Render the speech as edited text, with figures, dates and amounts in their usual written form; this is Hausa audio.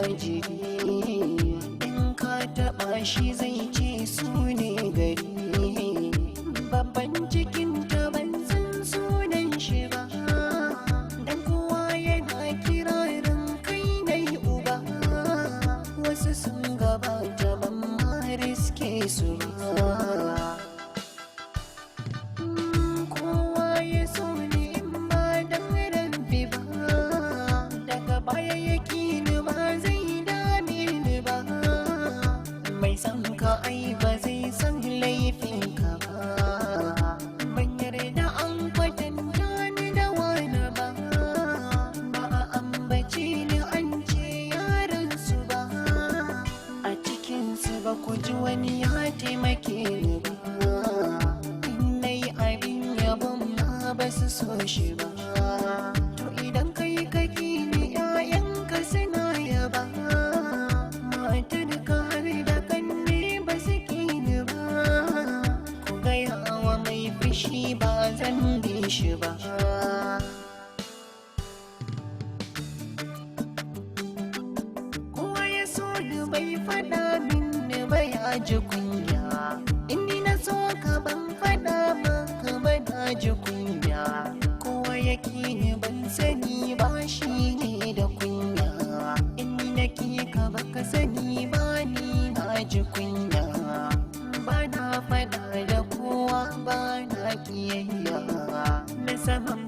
almajiri, in ka taɓa shi zai ce su ne gari. Babban cikin ta ban san sunan shi ba, dan kowa yana kirarin kai nai uba. Wasu sun gabata ban ma riske su ba. Kowa ya so ni in ba dan rabbi ba, daga baya yaki ni ba zai dame ni ba. Mai san ka ai ba zai san laifin ka ba. Ban yarda an kwatanta ni da wani ba, ba a ambace ni an ce yaran su ba. A cikinsu ba ku ji wani ya taimake ni ba, in nai abin yabon ma ba su so shi ba. To idan kai kaki ni 'ya'yanka suna yaba, matar ka har da kanne ba su ki ni ba. Ku gaya wa mai fushi ba zan bi shi ba. Kowa ya so ni bai faɗa min ba ya ji kunya, inni na so ka ban faɗa maka ba na ji kunya. Kowa ya ki ni ban sani ba shi ne da kunya, inni na ki ka baka sani ba ni na ji kunya. Ba na faɗa da kowa ba na kiyayya, na saman